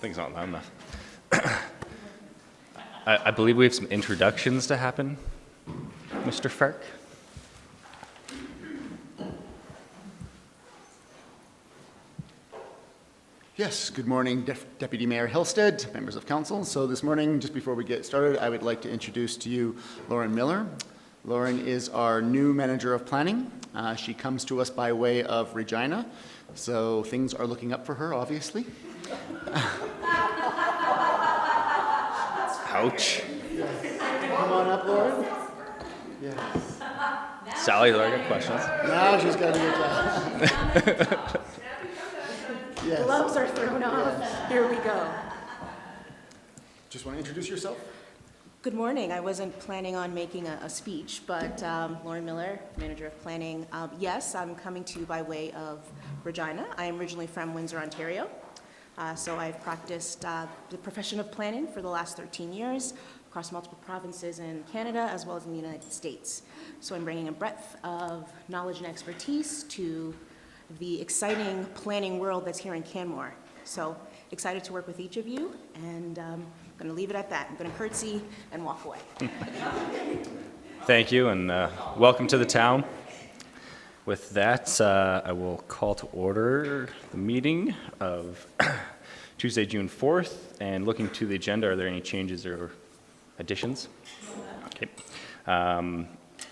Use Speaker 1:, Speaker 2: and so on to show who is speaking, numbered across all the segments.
Speaker 1: Thing's not loud enough. I believe we have some introductions to happen. Mr. Fark.
Speaker 2: Yes, good morning, Deputy Mayor Hillstead, members of council. So this morning, just before we get started, I would like to introduce to you Lauren Miller. Lauren is our new manager of planning. She comes to us by way of Regina, so things are looking up for her, obviously.
Speaker 1: Ouch.
Speaker 2: Come on up, Lauren. Yes.
Speaker 1: Sally, I got questions.
Speaker 2: Now she's got to get down. Yes.
Speaker 3: Gloves are thrown off. Here we go.
Speaker 2: Just want to introduce yourself?
Speaker 3: Good morning. I wasn't planning on making a speech, but Lauren Miller, Manager of Planning. Yes, I'm coming to you by way of Regina. I am originally from Windsor, Ontario. So I've practiced the profession of planning for the last 13 years across multiple provinces in Canada as well as in the United States. So I'm bringing a breadth of knowledge and expertise to the exciting planning world that's here in Canmore. So excited to work with each of you, and I'm going to leave it at that. I'm going to curtsy and walk away.
Speaker 1: Thank you, and welcome to the town. With that, I will call to order the meeting of Tuesday, June 4th, and looking to the agenda, are there any changes or additions? Okay.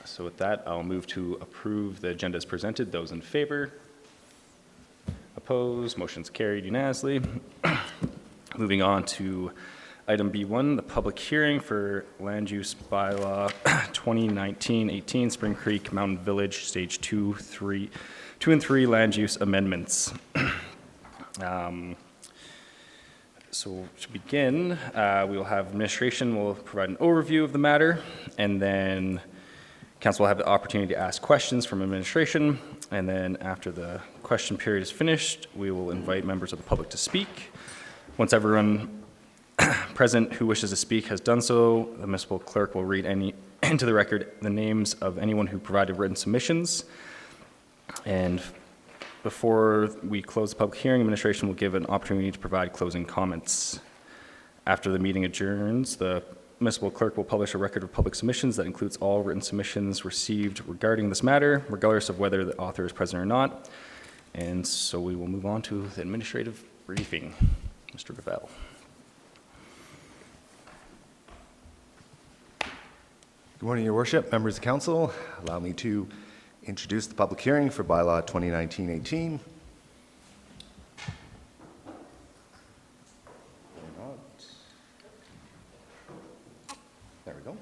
Speaker 1: So with that, I'll move to approve the agenda as presented. Those in favor? Opposed? Motion's carried unanimously. Moving on to item B1, the public hearing for land use bylaw 2019-18 Spring Creek Mountain Village Stage 2 and 3 land use amendments. So to begin, we will have administration will provide an overview of the matter, and then council will have the opportunity to ask questions from administration, and then after the question period is finished, we will invite members of the public to speak. Once everyone present who wishes to speak has done so, the municipal clerk will read into the record the names of anyone who provided written submissions. And before we close the public hearing, administration will give an opportunity to provide closing comments. After the meeting adjourns, the municipal clerk will publish a record of public submissions that includes all written submissions received regarding this matter, regardless of whether the author is present or not. And so we will move on to the administrative briefing. Mr. Gravel.
Speaker 4: Good morning, Your Worship, members of council. Allow me to introduce the public hearing for Bylaw 2019-18. There we go.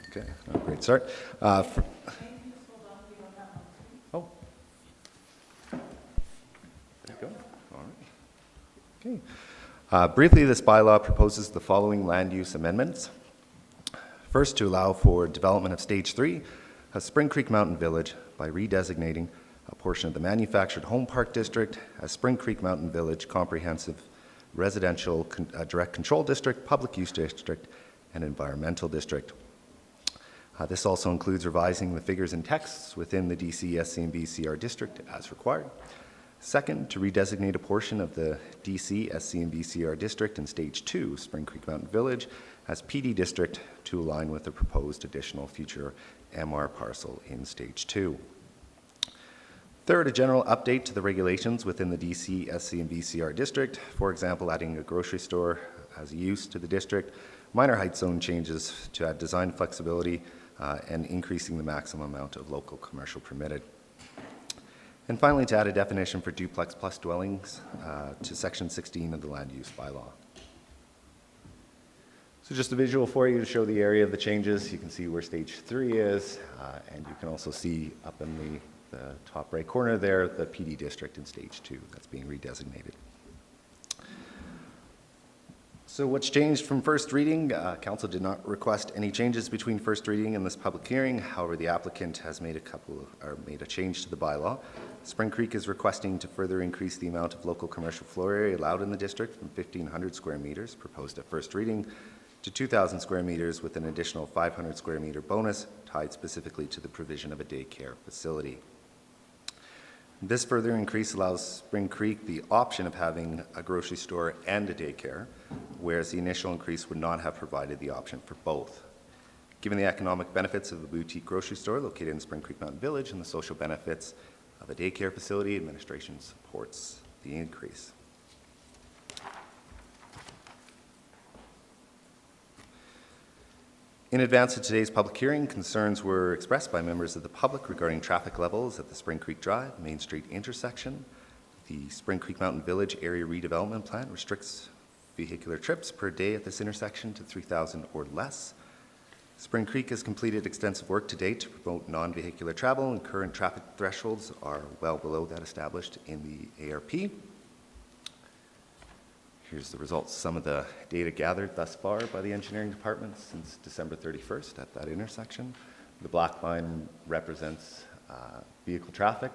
Speaker 4: Okay, great start. Oh. There you go. All right. Okay. Briefly, this bylaw proposes the following land use amendments. First, to allow for development of Stage 3 of Spring Creek Mountain Village by redesignating a portion of the Manufactured Home Park District as Spring Creek Mountain Village Comprehensive Residential Direct Control District, Public Use District, and Environmental District. This also includes revising the figures and texts within the DC SCMB-CR district as required. Second, to redesignate a portion of the DC SCMB-CR district in Stage 2, Spring Creek Mountain Village, as PD district to align with the proposed additional future MR parcel in Stage 2. Third, a general update to the regulations within the DC SCMB-CR district, for example, adding a grocery store as a use to the district, minor height zone changes to add design flexibility, and increasing the maximum amount of local commercial permitted. And finally, to add a definition for duplex plus dwellings to Section 16 of the Land Use Bylaw. So just a visual for you to show the area of the changes. You can see where Stage 3 is, and you can also see up in the top right corner there, the PD district in Stage 2 that's being redesignated. So what's changed from first reading? Council did not request any changes between first reading and this public hearing. However, the applicant has made a change to the bylaw. Spring Creek is requesting to further increase the amount of local commercial floor area allowed in the district from 1,500 square meters proposed at first reading to 2,000 square meters with an additional 500 square meter bonus tied specifically to the provision of a daycare facility. This further increase allows Spring Creek the option of having a grocery store and a daycare, whereas the initial increase would not have provided the option for both. Given the economic benefits of the boutique grocery store located in Spring Creek Mountain Village and the social benefits of a daycare facility, administration supports the increase. In advance of today's public hearing, concerns were expressed by members of the public regarding traffic levels at the Spring Creek Drive, Main Street intersection. The Spring Creek Mountain Village Area Redevelopment Plan restricts vehicular trips per day at this intersection to 3,000 or less. Spring Creek has completed extensive work to date to promote non-vehicular travel, and current traffic thresholds are well below that established in the ARP. Here's the results. Some of the data gathered thus far by the engineering department since December 31st at that intersection. The black line represents vehicle traffic,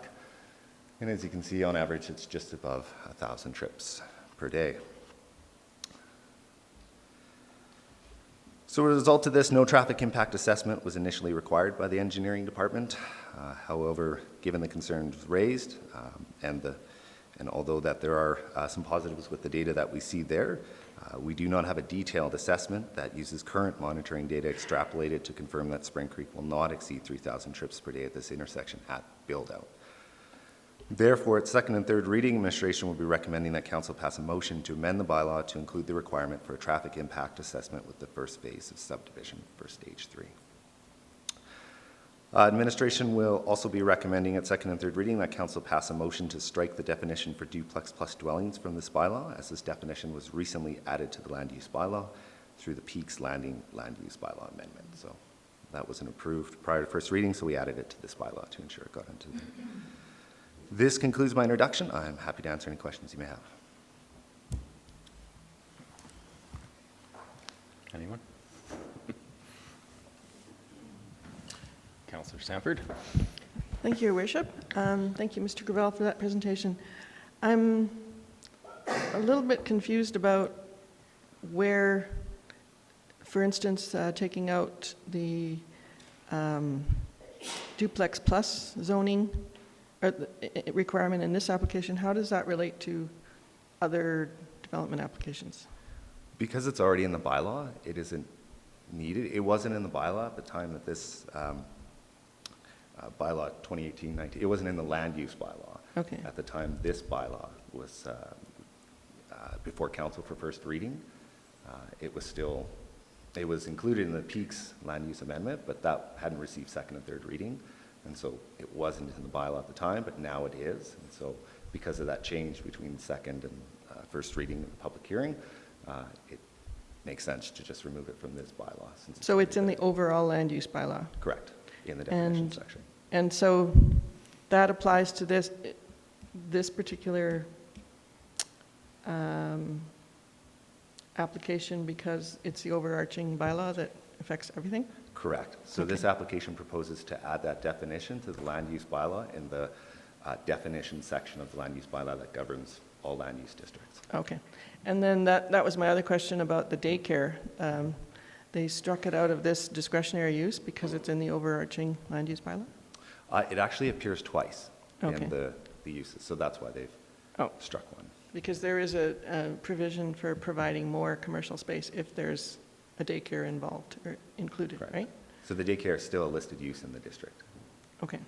Speaker 4: and as you can see, on average, it's just above 1,000 trips per day. So as a result of this, no traffic impact assessment was initially required by the engineering department. However, given the concerns raised and although that there are some positives with the data that we see there, we do not have a detailed assessment that uses current monitoring data extrapolated to confirm that Spring Creek will not exceed 3,000 trips per day at this intersection at build-out. Therefore, at second and third reading, administration will be recommending that council pass a motion to amend the bylaw to include the requirement for a traffic impact assessment with the first phase of subdivision for stage 3. Administration will also be recommending at second and third reading that council pass a motion to strike the definition for duplex plus dwellings from this bylaw, as this definition was recently added to the land use bylaw through the Peaks Landing land use bylaw amendment. So that wasn't approved prior to first reading, so we added it to this bylaw to ensure it got into the... This concludes my introduction. I'm happy to answer any questions you may have.
Speaker 1: Anyone? Councillor Sanford.
Speaker 5: Thank you, Your Worship. Thank you, Mr. Gravel, for that presentation. I'm a little bit confused about where, for instance, taking out the duplex plus zoning requirement in this application, how does that relate to other development applications?
Speaker 4: Because it's already in the bylaw, it isn't needed. It wasn't in the bylaw at the time that this bylaw 2018-19, it wasn't in the land use bylaw.
Speaker 5: Okay.
Speaker 4: At the time this bylaw was before council for first reading, it was included in the Peaks land use amendment, but that hadn't received second and third reading. And so it wasn't in the bylaw at the time, but now it is. And so because of that change between second and first reading and the public hearing, it makes sense to just remove it from this bylaw.
Speaker 5: So it's in the overall land use bylaw?
Speaker 4: Correct, in the definition section.
Speaker 5: And so that applies to this particular application because it's the overarching bylaw that affects everything?
Speaker 4: Correct. So
Speaker 5: Okay.
Speaker 4: this application proposes to add that definition to the land use bylaw in the definition section of the land use bylaw that governs all land use districts.
Speaker 5: Okay. And then that was my other question about the daycare. They struck it out of this discretionary use because it's in the overarching land use bylaw?
Speaker 4: It actually appears twice
Speaker 5: Okay.
Speaker 4: in the uses, so that's why they've struck one.
Speaker 5: Because there is a provision for providing more commercial space if there's a daycare involved or included,
Speaker 4: Correct.
Speaker 5: right?
Speaker 4: So the daycare is still a listed use in the district.
Speaker 5: Okay.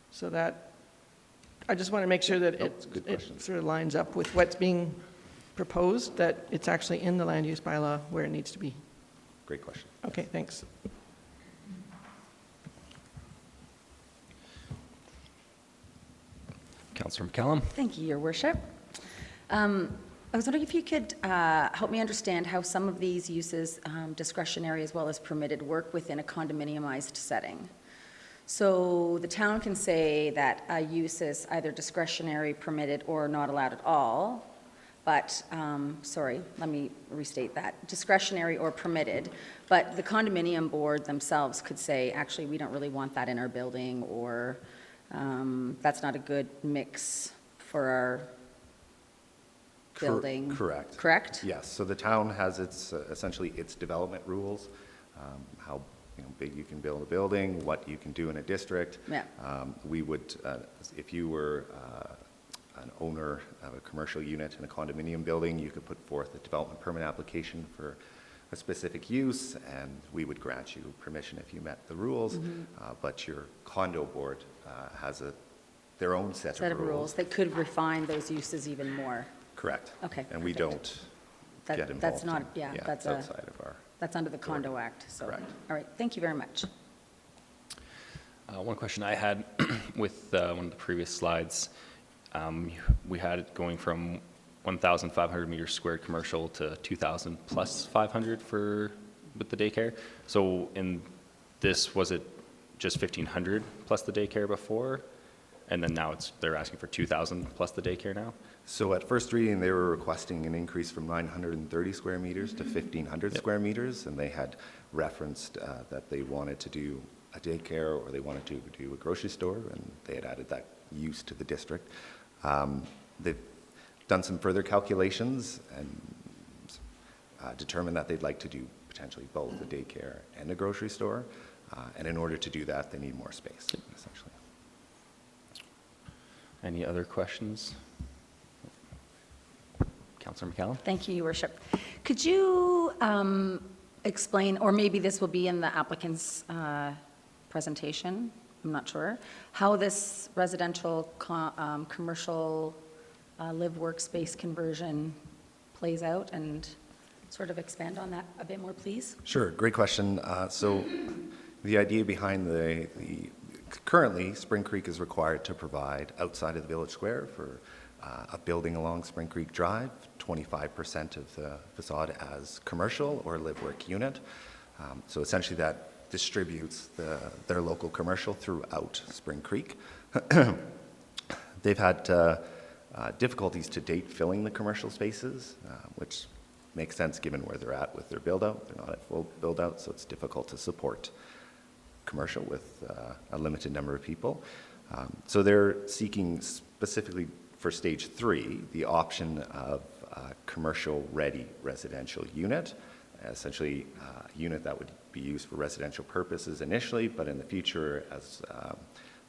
Speaker 5: So that, I just want to make sure that
Speaker 4: It's a good
Speaker 5: it
Speaker 4: question.
Speaker 5: sort of lines up with what's being proposed, that it's actually in the land use bylaw where it needs to be.
Speaker 4: Great question.
Speaker 5: Okay, thanks.
Speaker 1: Councillor McCallum.
Speaker 6: Thank you, Your Worship. I was wondering if you could help me understand how some of these uses, discretionary as well as permitted, work within a condominiumized setting. So the town can say that a use is either discretionary, permitted, or not allowed at all, but, sorry, let me restate that, discretionary or permitted, but the condominium board themselves could say, actually, we don't really want that in our building, or that's not a good mix for our building.
Speaker 4: Correct.
Speaker 6: Correct?
Speaker 4: Yes, so the town has its, essentially its development rules, how big you can build a building, what you can do in a district.
Speaker 6: Yeah.
Speaker 4: We would, if you were an owner of a commercial unit in a condominium building, you could put forth a development permit application for a specific use, and we would grant you permission if you met the rules. But your condo board has their own set
Speaker 6: Set
Speaker 4: of
Speaker 6: of rules that could refine those uses even more.
Speaker 4: Correct.
Speaker 6: Okay,
Speaker 4: And we
Speaker 6: perfect.
Speaker 4: don't
Speaker 6: That-
Speaker 4: get involved.
Speaker 6: that's not-
Speaker 4: in-
Speaker 6: yeah,
Speaker 4: it's
Speaker 6: that's
Speaker 4: outside of our.
Speaker 6: That's under the Condo Act, so.
Speaker 4: Correct.
Speaker 6: All right, thank you very much.
Speaker 1: One question I had with one of the previous slides, we had it going from 1,500 meters squared commercial to 2,000 plus 500 with the daycare. So in this, was it just 1,500 plus the daycare before? And then now they're asking for 2,000 plus the daycare now?
Speaker 4: So at first reading, they were requesting an increase from 930 square meters to 1,500 square meters, and they had referenced that they wanted to do a daycare or they wanted to do a grocery store, and they had added that use to the district. They've done some further calculations and determined that they'd like to do potentially both a daycare and a grocery store, and in order to do that, they need more space, essentially.
Speaker 1: Any other questions? Councilor McCallum?
Speaker 6: Thank you, Your Worship. Could you explain, or maybe this will be in the applicant's presentation, I'm not sure, how this residential commercial live workspace conversion plays out, and sort of expand on that a bit more, please?
Speaker 4: Sure, great question. So the idea behind currently, Spring Creek is required to provide outside of the village square for a building along Spring Creek Drive, 25% of the facade as commercial or live work unit. So essentially that distributes their local commercial throughout Spring Creek. They've had difficulties to date filling the commercial spaces, which makes sense given where they're at with their build-out. They're not at full build-out, so it's difficult to support commercial with a limited number of people. So they're seeking specifically for stage 3, the option of a commercial-ready residential unit, essentially a unit that would be used for residential purposes initially, but in the future, as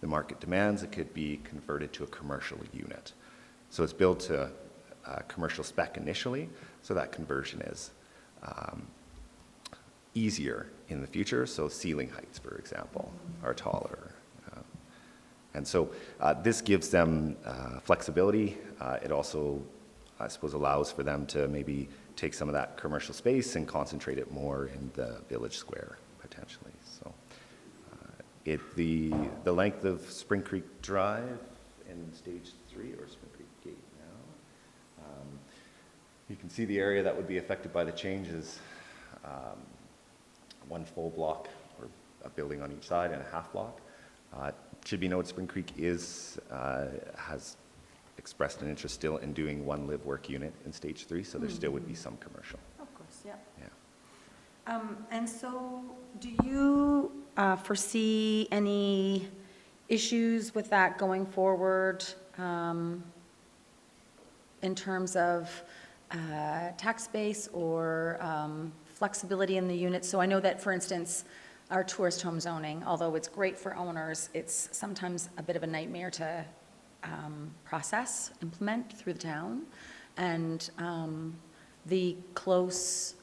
Speaker 4: the market demands, it could be converted to a commercial unit. So it's built to commercial spec initially, so that conversion is easier in the future. So ceiling heights, for example, are taller. And so this gives them flexibility. It also, I suppose, allows for them to maybe take some of that commercial space and concentrate it more in the village square, potentially. So the length of Spring Creek Drive in stage 3, or Spring Creek Gate now, you can see the area that would be affected by the changes. One full block, or a building on each side, and a half block. Should be noted, Spring Creek has expressed an interest still in doing one live work unit in stage 3, so there still would be some commercial.
Speaker 6: Of course, yeah.
Speaker 4: Yeah.
Speaker 6: And so do you foresee any issues with that going forward in terms of tax base or flexibility in the units? So I know that, for instance, our tourist home zoning, although it's great for owners, it's sometimes a bit of a nightmare to process, implement through the town. And the close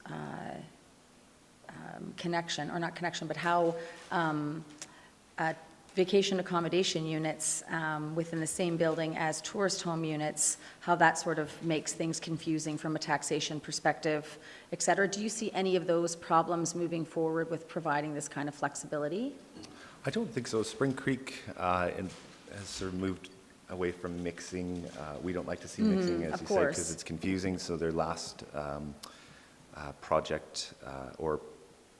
Speaker 6: connection, or not connection, but how vacation accommodation units within the same building as tourist home units, how that sort of makes things confusing from a taxation perspective, et cetera. Do you see any of those problems moving forward with providing this kind of flexibility?
Speaker 4: I don't think so. Spring Creek has sort of moved away from mixing. We don't like to see mixing, as you said, because it's confusing. So their last project,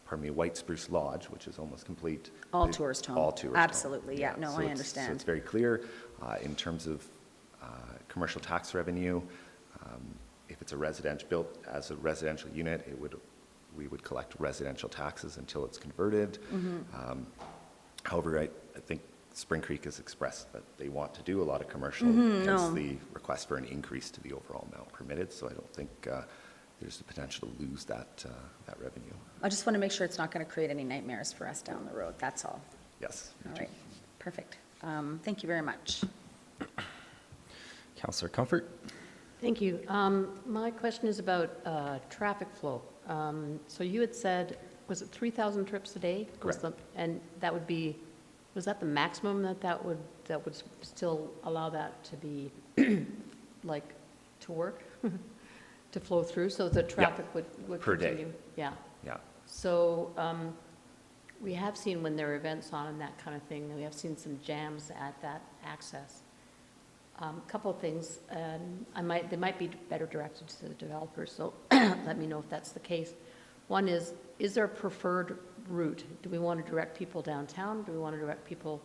Speaker 4: White Spruce Lodge, which is almost complete.
Speaker 6: All tourist home.
Speaker 4: All tourist
Speaker 6: Absolutely,
Speaker 4: home.
Speaker 6: yeah. No,
Speaker 4: So
Speaker 6: I
Speaker 4: it's
Speaker 6: understand.
Speaker 4: very clear in terms of commercial tax revenue. If it's a residential, built as a residential unit, we would collect residential taxes until it's converted. However, I think Spring Creek has expressed that they want to do a lot of commercial, hence the request for an increase to the overall amount permitted. So I don't think there's the potential to lose that revenue.
Speaker 6: I just want to make sure it's not going to create any nightmares for us down the road, that's all.
Speaker 4: Yes.
Speaker 6: All right, perfect. Thank you very much.
Speaker 1: Councillor Comfort?
Speaker 7: Thank you. My question is about traffic flow. So you had said, was it 3,000 trips a day?
Speaker 4: Correct.
Speaker 7: And that would be, was that the maximum that would still allow that to be, like, to work, to flow through? So the traffic would
Speaker 4: Per day.
Speaker 7: continue? Yeah.
Speaker 4: Yeah.
Speaker 7: So we have seen when there are events on and that kind of thing, we have seen some jams at that access. Couple of things, they might be better directed to the developers, so let me know if that's the case. One is there a preferred route? Do we want to direct people downtown? Do we want to direct people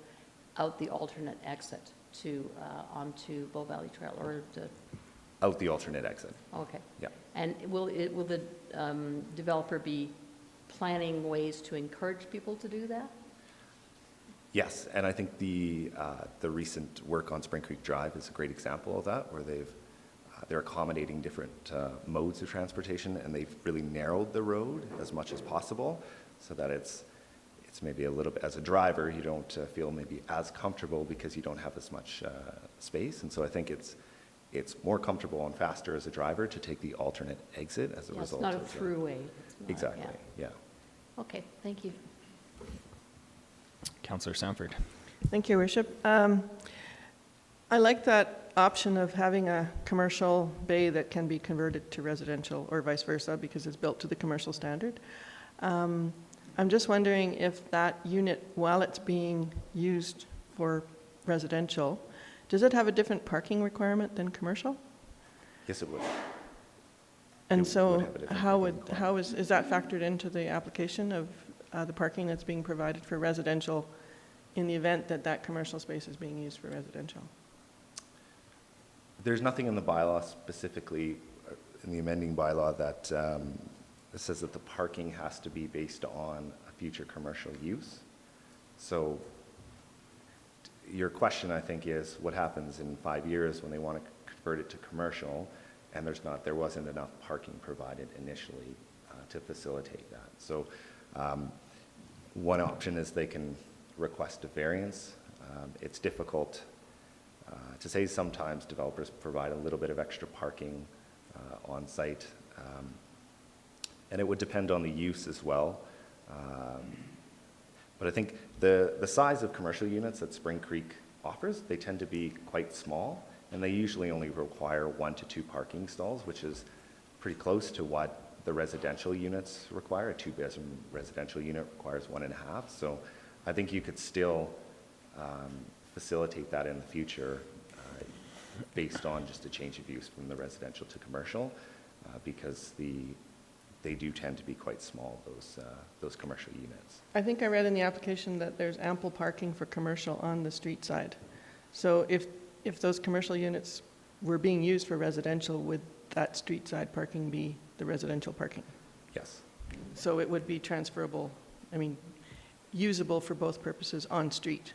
Speaker 7: out the alternate exit to, onto Bow Valley Trail, or the?
Speaker 4: Out the alternate exit.
Speaker 7: Okay.
Speaker 4: Yeah.
Speaker 7: And will the developer be planning ways to encourage people to do that?
Speaker 4: Yes, and I think the recent work on Spring Creek Drive is a great example of that, where they're accommodating different modes of transportation, and they've really narrowed the road as much as possible, so that it's maybe a little bit, as a driver, you don't feel maybe as comfortable because you don't have as much space, and so I think it's more comfortable and faster as a driver to take the alternate exit as a result.
Speaker 7: It's not a throughway. It's more-
Speaker 4: Exactly. Yeah.
Speaker 7: Okay, thank you.
Speaker 1: Councillor Sanford?
Speaker 5: Thank you, Your Worship. I like that option of having a commercial bay that can be converted to residential, or vice versa, because it's built to the commercial standard. I'm just wondering if that unit, while it's being used for residential, does it have a different parking requirement than commercial?
Speaker 4: Yes, it would.
Speaker 5: And
Speaker 4: It would
Speaker 5: so
Speaker 4: have a different
Speaker 5: how
Speaker 4: parking
Speaker 5: is that factored into the application of the parking that's being provided for residential in the event that that commercial space is being used for residential?
Speaker 4: There's nothing in the bylaw specifically, in the amending bylaw, that says that the parking has to be based on a future commercial use. So your question, I think, is what happens in 5 years when they want to convert it to commercial, and there wasn't enough parking provided initially to facilitate that. So one option is they can request a variance. It's difficult to say. Sometimes developers provide a little bit of extra parking on site, and it would depend on the use as well. But I think the size of commercial units that Spring Creek offers, they tend to be quite small, and they usually only require 1 to 2 parking stalls, which is pretty close to what the residential units require. A 2-bedroom residential unit requires 1.5. So I think you could still facilitate that in the future based on just a change of use from the residential to commercial, because they do tend to be quite small, those commercial units.
Speaker 5: I think I read in the application that there's ample parking for commercial on the street side. So if those commercial units were being used for residential, would that street side parking be the residential parking?
Speaker 4: Yes.
Speaker 5: So it would be transferable, usable for both purposes on street?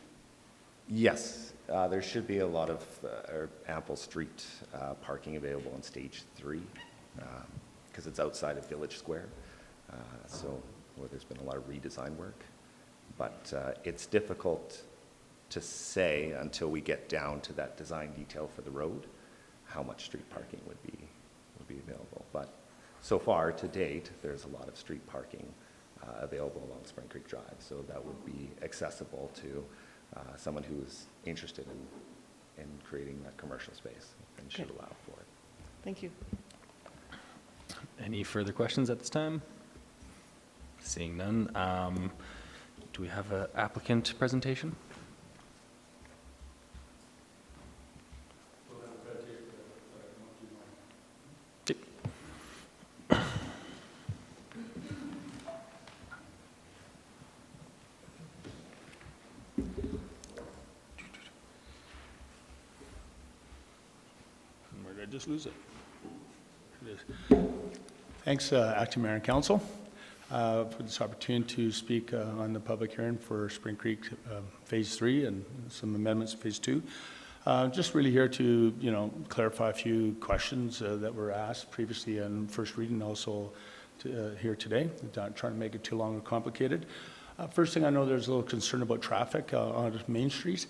Speaker 4: Yes. There should be a lot of or ample street parking available on stage 3, because it's outside of Village Square, where there's been a lot of redesign work. But it's difficult to say until we get down to that design detail for the road how much street parking would be available. But so far, to date, there's a lot of street parking available along Spring Creek Drive, so that would be accessible to someone who is interested in creating that commercial space and should allow for it.
Speaker 5: Thank you.
Speaker 1: Any further questions at this time? Seeing none. Do we have an applicant presentation?
Speaker 8: Where did I just lose it? It is. Thanks, Acting Mayor and Council, for this opportunity to speak on the public hearing for Spring Creek Phase 3 and some amendments to Phase 2. Just really here to, clarify a few questions that were asked previously in first reading, also here today. Not trying to make it too long or complicated. First thing, I know there's a little concern about traffic on Main Street.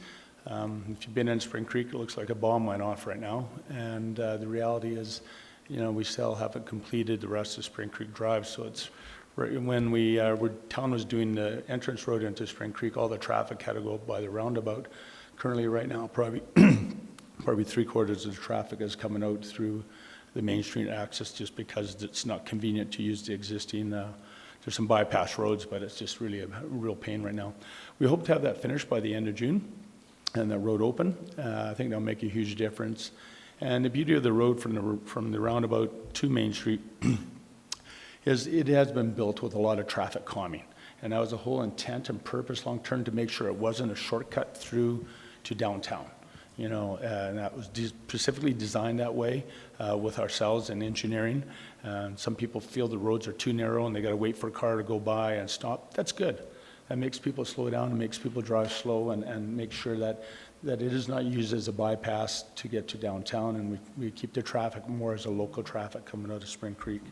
Speaker 8: If you've been in Spring Creek, it looks like a bomb went off right now. And the reality is, we still haven't completed the rest of Spring Creek Drive. So it's right when town was doing the entrance road into Spring Creek, all the traffic had to go by the roundabout. Currently, right now, probably 3/4 of the traffic is coming out through the Main Street access just because it's not convenient to use the existing. There's some bypass roads, but it's just really a real pain right now. We hope to have that finished by the end of June and the road open. I think that'll make a huge difference. And the beauty of the road from the roundabout to Main Street is it has been built with a lot of traffic calming. And that was the whole intent and purpose long-term, to make sure it wasn't a shortcut through to downtown. And that was specifically designed that way with ourselves and engineering. Some people feel the roads are too narrow and they got to wait for a car to go by and stop. That's good. That makes people slow down and makes people drive slow and make sure that it is not used as a bypass to get to downtown, and we keep the traffic more as a local traffic coming out of Spring Creek.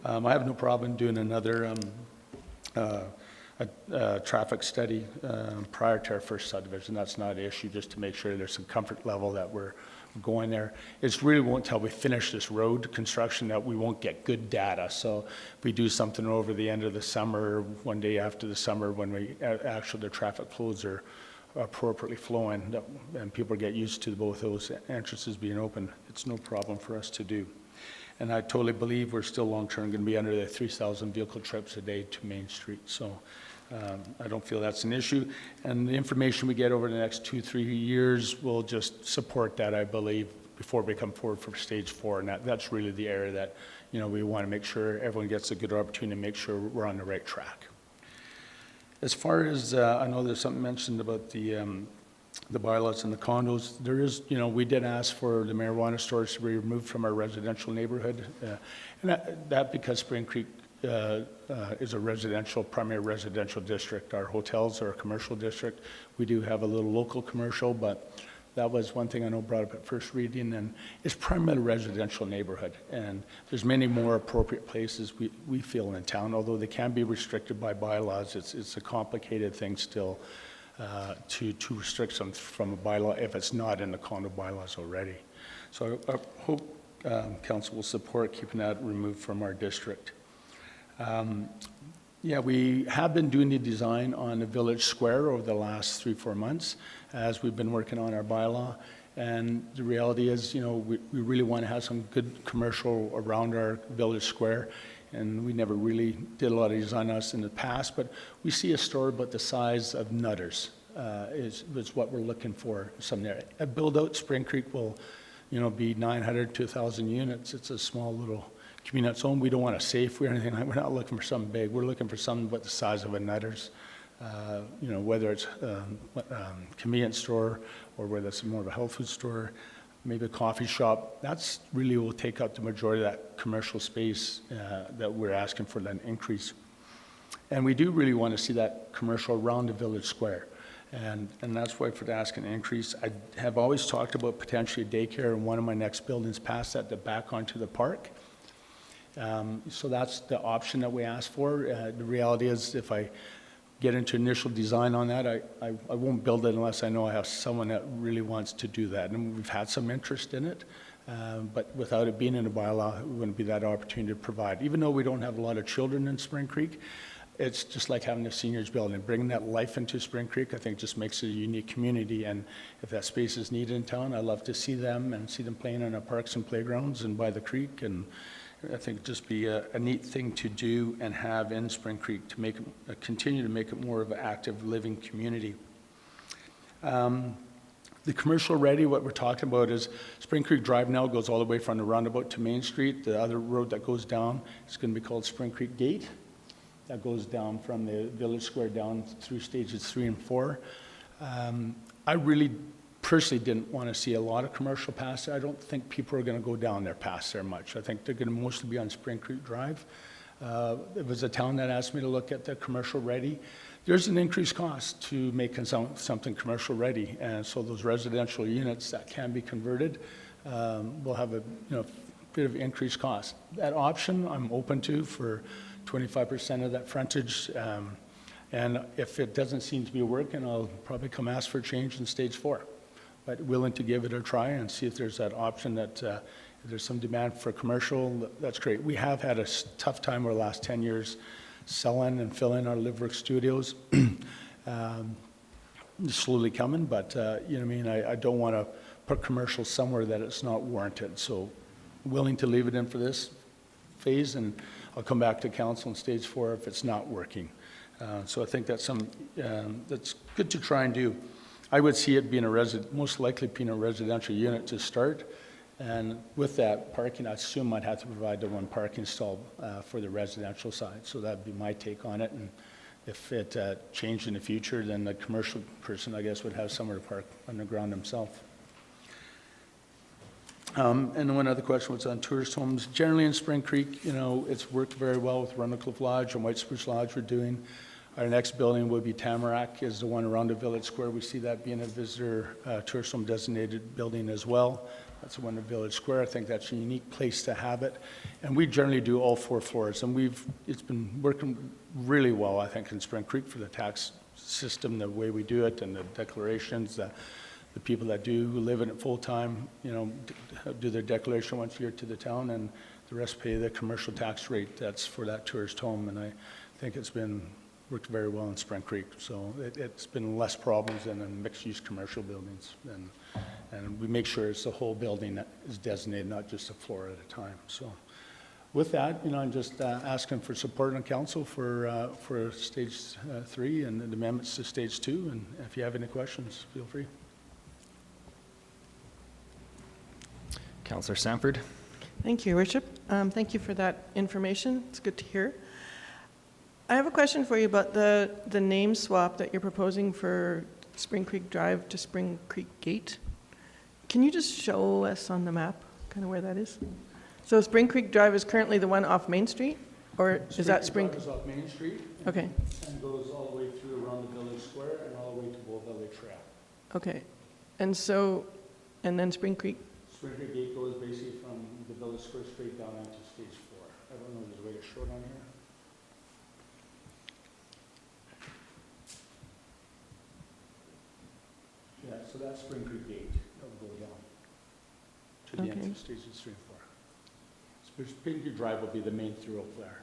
Speaker 8: I have no problem doing another traffic study prior to our first subdivision. That's not an issue, just to make sure there's some comfort level that we're going there. It's really won't until we finish this road construction that we won't get good data. So if we do something over the end of the summer, one day after the summer, when the traffic flows are appropriately flowing, and people get used to both those entrances being open, it's no problem for us to do. And I totally believe we're still long-term going to be under the 3,000 vehicle trips a day to Main Street. So I don't feel that's an issue. And the information we get over the next 2-3 years will just support that, I believe, before we come forward for stage 4. And that's really the area that, we want to make sure everyone gets a good opportunity to make sure we're on the right track. As far as, I know there's something mentioned about the bylaws and the condos. There is, we did ask for the marijuana stores to be removed from our residential neighborhood. And that because Spring Creek is a primary residential district. Our hotels are a commercial district. We do have a little local commercial, but that was one thing I know brought up at first reading, and it's primarily a residential neighborhood. And there's many more appropriate places we feel in town, although they can be restricted by bylaws. It's a complicated thing still to restrict them from a bylaw if it's not in the condo bylaws already. So I hope council will support keeping that removed from our district. We have been doing the design on the Village Square over the last 3-4 months as we've been working on our bylaw. And the reality is, we really want to have some good commercial around our Village Square. And we never really did a lot of design on us in the past, but we see a store about the size of Nutters is what we're looking for. A build-out Spring Creek will, be 900 to 1,000 units. It's a small little community on its own. We don't want a Safeway or anything like that. We're not looking for something big. We're looking for something about the size of a Nutters. Whether it's a convenience store or whether it's more of a health food store, maybe a coffee shop. That's really will take up the majority of that commercial space that we're asking for that increase. And we do really want to see that commercial around the Village Square. And that's why for the asking an increase. I have always talked about potentially a daycare in one of my next buildings past that to back onto the park. So that's the option that we asked for. The reality is if I get into initial design on that, I won't build it unless I know I have someone that really wants to do that. And we've had some interest in it, but without it being in a bylaw, it wouldn't be that opportunity to provide. Even though we don't have a lot of children in Spring Creek, it's just like having a seniors building. Bringing that life into Spring Creek, I think just makes it a unique community. And if that space is needed in town, I love to see them and see them playing in our parks and playgrounds and by the creek. And I think it'd just be a neat thing to do and have in Spring Creek to make it, continue to make it more of an active living community. The commercial ready, what we're talking about is Spring Creek Drive now goes all the way from the roundabout to Main Street. The other road that goes down is going to be called Spring Creek Gate. That goes down from the Village Square down through stages 3 and 4. I really personally didn't want to see a lot of commercial past there. I don't think people are going to go down there past there much. I think they're going to mostly be on Spring Creek Drive. It was a town that asked me to look at the commercial ready. There's an increased cost to making something commercial ready, and so those residential units that can be converted will have a bit of increased cost. That option I'm open to for 25% of that frontage, and if it doesn't seem to be working, I'll probably come ask for a change in stage 4. But willing to give it a try and see if there's that option that if there's some demand for commercial, that's great. We have had a tough time over the last 10 years selling and filling our live-work studios. It's slowly coming, but you know what I mean? I don't want to put commercial somewhere that it's not warranted. So willing to leave it in for this phase, and I'll come back to council in stage 4 if it's not working. So I think that's that's good to try and do. I would see it being most likely being a residential unit to start. And with that parking, I assume I'd have to provide the one parking stall for the residential side. So that'd be my take on it. And if it changed in the future, then the commercial person, I guess, would have somewhere to park underground himself. And one other question was on tourist homes. Generally in Spring Creek, it's worked very well with Runnicliffe Lodge and White Spruce Lodge we're doing. Our next building would be Tamarack, is the one around the Village Square. We see that being a visitor tourist home designated building as well. That's the one in Village Square. I think that's a unique place to have it. And we generally do all 4 floors. And it's been working really well, I think, in Spring Creek for the tax system, the way we do it, and the declarations, the people that do live in it full-time, do their declaration once a year to the town, and the rest pay the commercial tax rate that's for that tourist home. And I think it's worked very well in Spring Creek. So it's been less problems than in mixed-use commercial buildings. And we make sure it's the whole building that is designated, not just a floor at a time. So with that, I'm just asking for support on council for stage 3 and the amendments to stage 2. And if you have any questions, feel free.
Speaker 1: Councillor Sanford.
Speaker 5: Thank you, Your Worship. Thank you for that information. It's good to hear. I have a question for you about the name swap that you're proposing for Spring Creek Drive to Spring Creek Gate. Can you just show us on the map kind of where that is? So Spring Creek Drive is currently the one off Main Street, or is that Spring?
Speaker 8: Creek Drive is off Main Street.
Speaker 5: Okay.
Speaker 8: And goes all the way through around the Village Square and all the way to Bull Valley Trail.
Speaker 5: Okay. And then Spring Creek.
Speaker 8: Spring Creek Gate goes basically from the Village Square straight down into stage 4. I don't know if there's a way to show it on here. Yeah, so that's Spring Creek Gate that will go down to the
Speaker 5: Okay.
Speaker 8: entrance stages 3 and 4. Spring Creek Drive will be the main thoroughfare.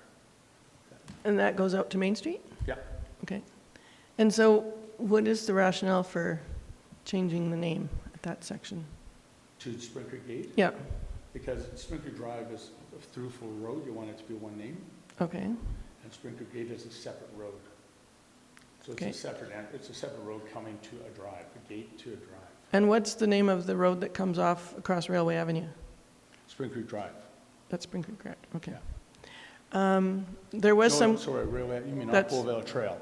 Speaker 5: And that goes out to Main Street?
Speaker 8: Yeah.
Speaker 5: Okay. And so what is the rationale for changing the name at that section?
Speaker 8: To Spring Creek Gate?
Speaker 5: Yeah.
Speaker 8: Because Spring Creek Drive is a through-full road, you want it to be one name,
Speaker 5: Okay.
Speaker 8: and Spring Creek Gate is a separate road. So
Speaker 5: Okay.
Speaker 8: it's a separate road coming to a drive, a gate to a drive.
Speaker 5: And what's the name of the road that comes off across Railway Avenue?
Speaker 8: Spring Creek Drive.
Speaker 5: That's Spring Creek, correct? Okay.
Speaker 8: Yeah.
Speaker 5: There was
Speaker 8: No,
Speaker 5: some,
Speaker 8: sorry, Railway, you mean off
Speaker 5: That's-
Speaker 8: Bull Valley Trail.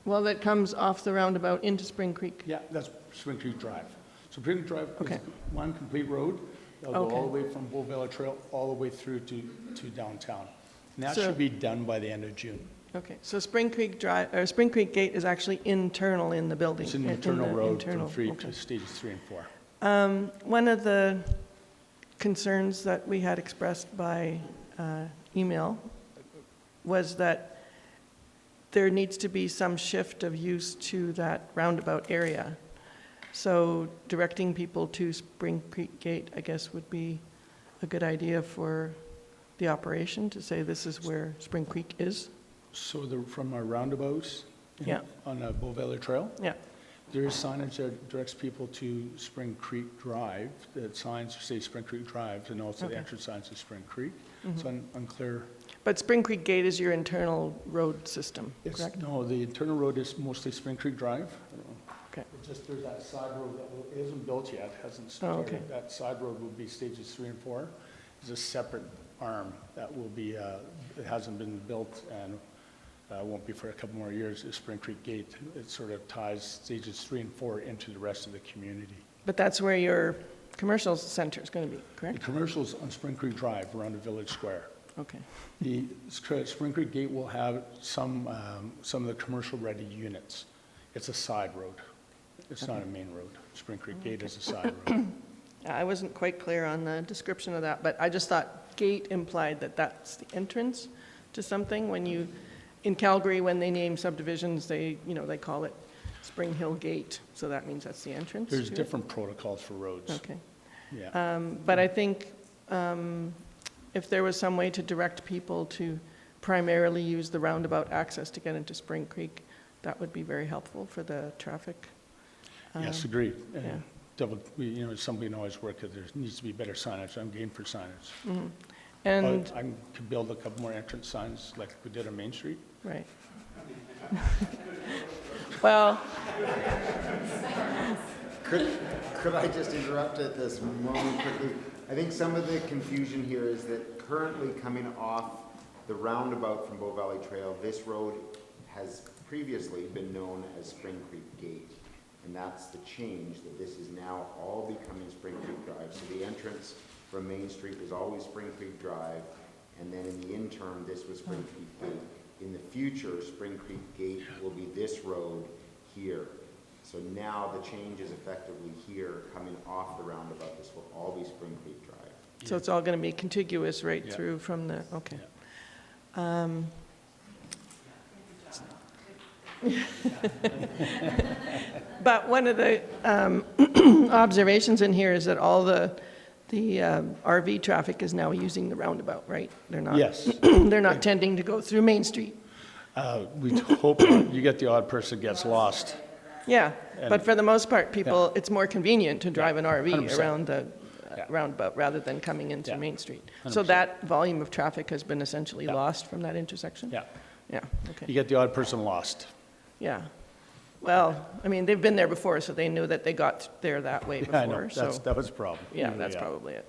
Speaker 5: well, that comes off the roundabout into Spring Creek.
Speaker 8: Yeah, that's Spring Creek Drive. So Spring Creek Drive is
Speaker 5: Okay.
Speaker 8: one complete road. They'll go
Speaker 5: Okay.
Speaker 8: all the way from Bull Valley Trail all the way through to downtown. And that
Speaker 5: So-
Speaker 8: should be done by the end of June.
Speaker 5: Okay, so Spring Creek Drive, or Spring Creek Gate is actually internal in the building?
Speaker 8: It's an
Speaker 5: in
Speaker 8: internal
Speaker 5: the
Speaker 8: road
Speaker 5: internal,
Speaker 8: from 3
Speaker 5: okay.
Speaker 8: to stages 3 and 4.
Speaker 5: One of the concerns that we had expressed by email was that there needs to be some shift of use to that roundabout area. So directing people to Spring Creek Gate, I guess, would be a good idea for the operation, to say this is where Spring Creek is.
Speaker 8: So from our roundabouts
Speaker 5: Yeah.
Speaker 8: on Bull Valley Trail,
Speaker 5: Yeah,
Speaker 8: there is signage that directs people to Spring Creek Drive. The signs say Spring Creek Drive, and also the
Speaker 5: Okay.
Speaker 8: entrance signs is Spring Creek. So unclear.
Speaker 5: but Spring Creek Gate is your internal road system, correct?
Speaker 8: No, the internal road is mostly Spring Creek Drive.
Speaker 5: Okay.
Speaker 8: It's just there's that side road that isn't built yet, hasn't
Speaker 5: Oh,
Speaker 8: started.
Speaker 5: okay.
Speaker 8: That side road will be stages 3 and 4. It's a separate arm that will be, it hasn't been built and won't be for a couple more years, is Spring Creek Gate. It sort of ties stages 3 and 4 into the rest of the community.
Speaker 5: But that's where your commercial center is going to be,
Speaker 8: The
Speaker 5: correct?
Speaker 8: commercial's on Spring Creek Drive around the Village Square.
Speaker 5: Okay,
Speaker 8: The Spring Creek Gate will have some of the commercial-ready units. It's a side road. It's not a main road. Spring Creek Gate is a side road.
Speaker 5: I wasn't quite clear on the description of that, but I just thought gate implied that that's the entrance to something. When you, in Calgary, when they name subdivisions, they call it Spring Hill Gate, so that means that's the entrance
Speaker 8: There's
Speaker 5: to it?
Speaker 8: different protocols for roads.
Speaker 5: Okay.
Speaker 8: Yeah.
Speaker 5: But I think if there was some way to direct people to primarily use the roundabout access to get into Spring Creek, that would be very helpful for the traffic.
Speaker 8: Yes, agreed. And
Speaker 5: yeah.
Speaker 8: Somebody can always work it. There needs to be better signage. I'm game for signage.
Speaker 5: And,
Speaker 8: I could build a couple more entrance signs like we did on Main Street.
Speaker 5: right. Well,
Speaker 2: Could I just interrupt at this moment quickly? I think some of the confusion here is that currently coming off the roundabout from Bow Valley Trail, this road has previously been known as Spring Creek Gate. And that's the change, that this is now all becoming Spring Creek Drive. So the entrance from Main Street was always Spring Creek Drive, and then in the interim, this was Spring Creek Gate. In the future, Spring Creek Gate will be this road here. So now the change is effectively here, coming off the roundabout. This will all be Spring Creek Drive.
Speaker 5: so it's all going to be contiguous right
Speaker 8: Yeah.
Speaker 5: through from the, okay. But one of the observations in here is that all the RV traffic is now using the roundabout, right? They're not.
Speaker 8: Yes.
Speaker 5: They're not tending to go through Main Street.
Speaker 8: We hope not. You get the odd person gets lost.
Speaker 5: Yeah,
Speaker 8: And-
Speaker 5: but for the most part, people, it's more convenient to drive an RV
Speaker 8: 100%.
Speaker 5: around the
Speaker 8: Yeah.
Speaker 5: roundabout rather than coming into
Speaker 8: Yeah.
Speaker 5: Main Street.
Speaker 8: 100%.
Speaker 5: So that volume of traffic has been essentially
Speaker 8: Yeah.
Speaker 5: lost from that intersection?
Speaker 8: Yeah.
Speaker 5: Yeah,
Speaker 8: You
Speaker 5: okay,
Speaker 8: get the odd person lost.
Speaker 5: yeah. Well, I mean, they've been there before, so they knew that they got there that way
Speaker 8: Yeah, I know.
Speaker 5: before, so.
Speaker 8: That was a problem.
Speaker 5: Yeah, that's probably it.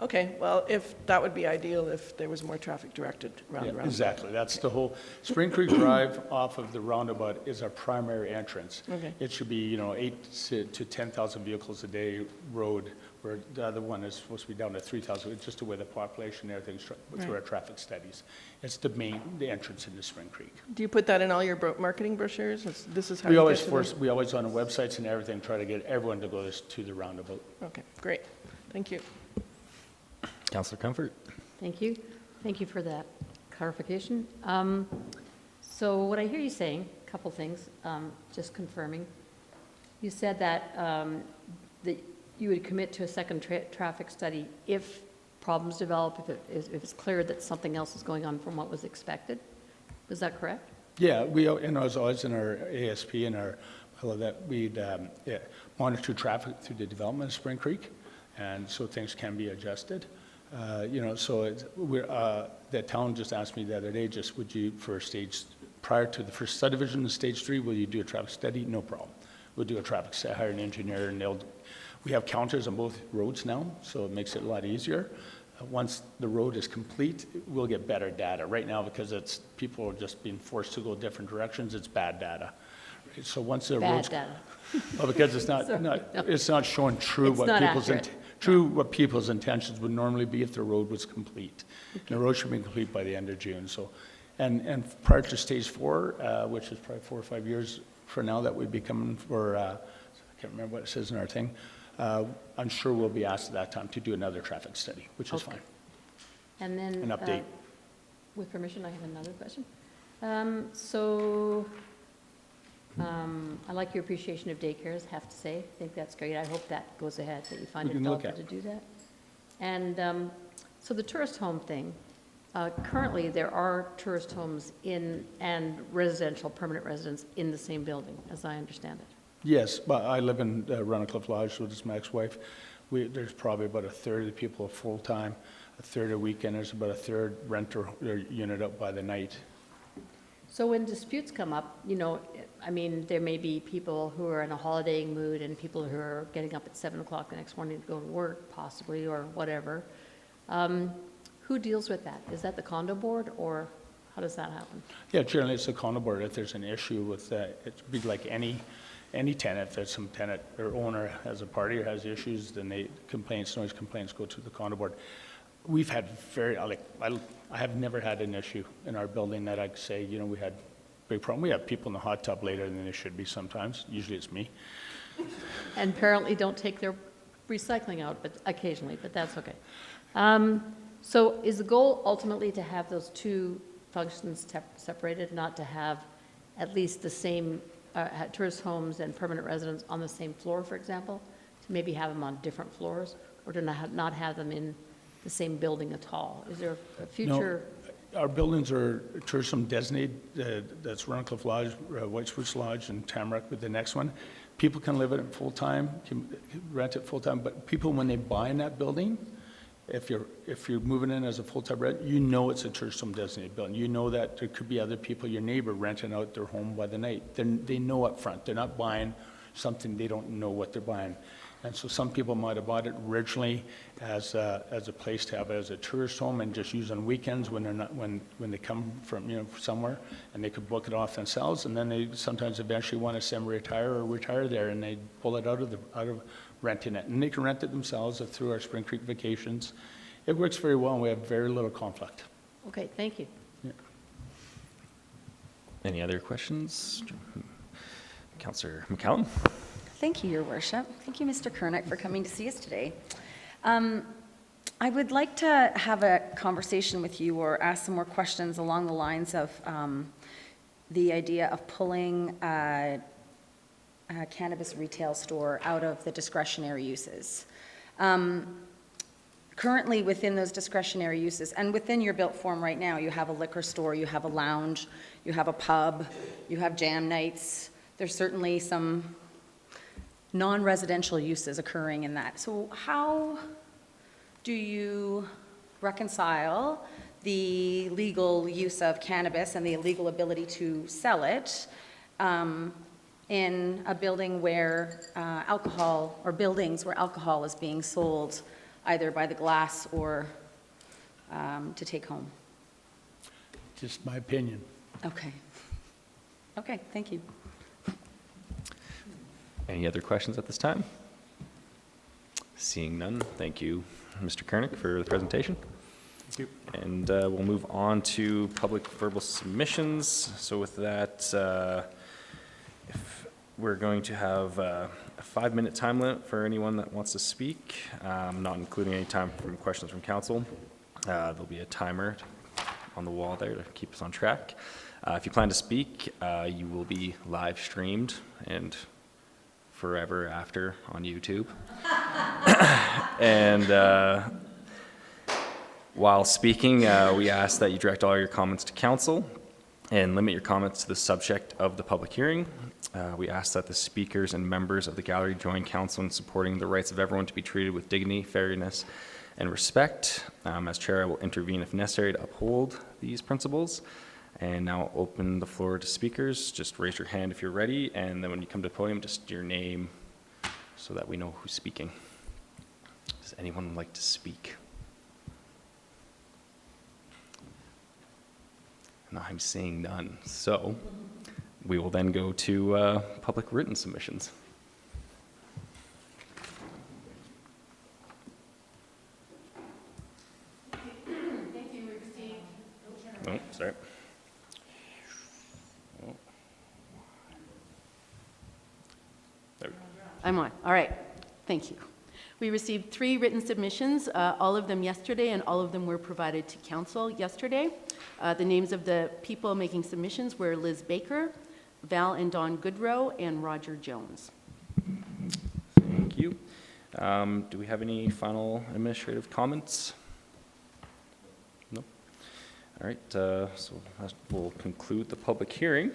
Speaker 5: Okay, well, that would be ideal if there was more traffic directed around the
Speaker 8: Yeah,
Speaker 5: roundabout.
Speaker 8: exactly. That's the whole, Spring Creek Drive off of the roundabout is our primary entrance.
Speaker 5: Okay.
Speaker 8: It should be, 8 to 10,000 vehicles a day road, where the other one is supposed to be down to 3,000, just the way the population and everything's through our traffic studies. It's the entrance into Spring Creek.
Speaker 5: Do you put that in all your marketing brochures? This is how
Speaker 8: We
Speaker 5: you
Speaker 8: always
Speaker 5: get to
Speaker 8: force, we always on the websites and everything, try to get everyone to go to the roundabout.
Speaker 5: Okay, great, thank you.
Speaker 1: Councillor Comfort?
Speaker 7: Thank you. Thank you for that clarification. So what I hear you saying, a couple things, just confirming. You said that, that you would commit to a second traffic study if problems develop, if it's clear that something else is going on from what was expected. Was that correct?
Speaker 8: Yeah, as always in our ASP and all of that, we'd monitor traffic through the development of Spring Creek, and so things can be adjusted. The town just asked me the other day, would you, prior to the first subdivision of Stage 3, will you do a traffic study? No problem. We'll do a traffic study, hire an engineer, and we have counters on both roads now, so it makes it a lot easier. Once the road is complete, we'll get better data. Right now, because people are just being forced to go different directions, it's bad data. So once the road's...
Speaker 7: Bad data.
Speaker 8: Well, because it's not, it's not showing true
Speaker 7: It's
Speaker 8: what
Speaker 7: not
Speaker 8: people's,
Speaker 7: accurate.
Speaker 8: what people's intentions would normally be if the road was complete. And the road should be complete by the end of June, so. And prior to Stage 4, which is probably 4 or 5 years from now, that would be coming for, I can't remember what it says in our thing. I'm sure we'll be asked at that time to do another traffic study, which is
Speaker 7: Okay.
Speaker 8: fine.
Speaker 7: And then...
Speaker 8: An update.
Speaker 7: With permission, I have another question. I like your appreciation of daycares, have to say. I think that's great. I hope that goes ahead, that you find
Speaker 8: We
Speaker 7: a
Speaker 8: can look
Speaker 7: developer
Speaker 8: at
Speaker 7: to do that. And so the tourist home thing, currently there are tourist homes and residential, permanent residents in the same building, as I understand it.
Speaker 8: Yes, but I live in Runnicliffe Lodge, so does my ex-wife. There's probably about a third of the people are full-time, a third are weekenders, about a third rent their unit out by the night.
Speaker 7: So when disputes come up, I mean, there may be people who are in a holidaying mood and people who are getting up at 7 o'clock the next morning to go to work, possibly, or whatever. Who deals with that? Is that the condo board, or how does that happen?
Speaker 8: Yeah, generally it's the condo board. If there's an issue with that, it'd be like any tenant. If there's some tenant or owner has a party or has issues, then noise complaints go to the condo board. we've had I have never had an issue in our building that I could say, you know, we had big problem. We have people in the hot tub later than they should be sometimes. Usually it's me.
Speaker 7: And apparently don't take their recycling out, but occasionally, but that's okay. So is the goal ultimately to have those two functions separated, not to have at least the same tourist homes and permanent residents on the same floor, for example? To maybe have them on different floors, or to not have them in the same building at all? Is there a future?
Speaker 8: No, our buildings are tourism designated. That's Runnicliffe Lodge, White Spruce Lodge, and Tamarack with the next one. People can live in it full-time, can rent it full-time, but people, when they buy in that building, if you're moving in as a full-time rent, you know it's a tourism designated building. You know that there could be other people, your neighbor, renting out their home by the night. They know up front. They're not buying something they don't know what they're buying. And so some people might have bought it originally as a place to have as a tourist home and just use on weekends when they're not, when they come from, you know, somewhere, and they could book it off themselves, and then they sometimes eventually want to semi-retire or retire there, and they pull it out of renting it, and they can rent it themselves through our Spring Creek Vacations. It works very well, and we have very little conflict.
Speaker 7: Okay, thank you.
Speaker 8: Yeah.
Speaker 1: Any other questions? Councillor McCallum?
Speaker 6: Thank you, Your Worship. Thank you, Mr. Kernick, for coming to see us today. I would like to have a conversation with you or ask some more questions along the lines of the idea of pulling a cannabis retail store out of the discretionary uses. Currently, within those discretionary uses, and within your built form right now, you have a liquor store, you have a lounge, you have a pub, you have jam nights. There's certainly some non-residential uses occurring in that. So how do you reconcile the legal use of cannabis and the illegal ability to sell it in a building where alcohol, or buildings where alcohol is being sold either by the glass or to take home?
Speaker 8: Just my opinion.
Speaker 6: Okay. Okay, thank you.
Speaker 1: Any other questions at this time? Seeing none, thank you, Mr. Kernick, for the presentation.
Speaker 2: Thank you.
Speaker 1: And we'll move on to public verbal submissions. So with that, if we're going to have a 5-minute time limit for anyone that wants to speak, not including any time from questions from council. There'll be a timer on the wall there to keep us on track. If you plan to speak, you will be live streamed and forever after on YouTube. And while speaking, we ask that you direct all your comments to council and limit your comments to the subject of the public hearing. We ask that the speakers and members of the gallery join council in supporting the rights of everyone to be treated with dignity, fairness, and respect. As chair, I will intervene if necessary to uphold these principles. And now I'll open the floor to speakers. Just raise your hand if you're ready, and then when you come to the podium, just your name so that we know who's speaking. Does anyone like to speak? No, I'm seeing none. So we will then go to public written submissions.
Speaker 7: Thank you, we received.
Speaker 1: Oh, sorry.
Speaker 9: I'm on. All right. Thank you. We received 3 written submissions, all of them yesterday, and all of them were provided to council yesterday. The names of the people making submissions were Liz Baker, Val and Dawn Goodrow, and Roger Jones.
Speaker 1: Thank you. Do we have any final administrative comments? No. All right, so that will conclude the public hearing.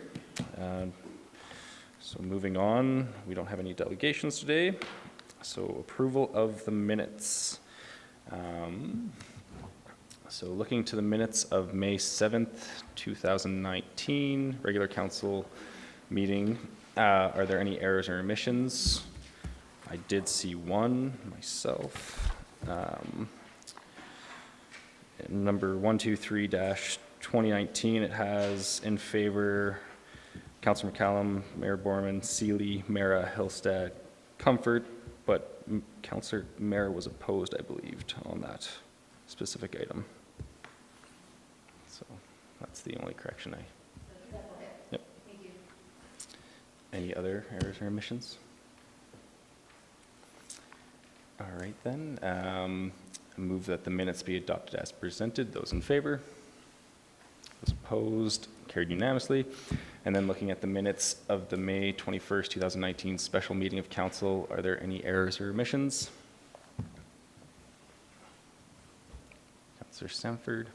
Speaker 1: So moving on, we don't have any delegations today. So approval of the minutes. So looking to the minutes of May 7th, 2019, regular council meeting, are there any errors or omissions? I did see one myself. Number 123-2019, it has in favor Councilor McCallum, Mayor Borman, Seeley, Mara, Hillstead, Comfort, but Councilor Mara was opposed, I believed, on that. specific item. So that's the only correction I. Yep. Thank you. Any other errors or omissions? All right then. I move that the minutes be adopted as presented. Those in favor? Those opposed? Carried unanimously. And then looking at the minutes of the May 21st, 2019 special meeting of council, are there any errors or omissions? Councillor Sanford.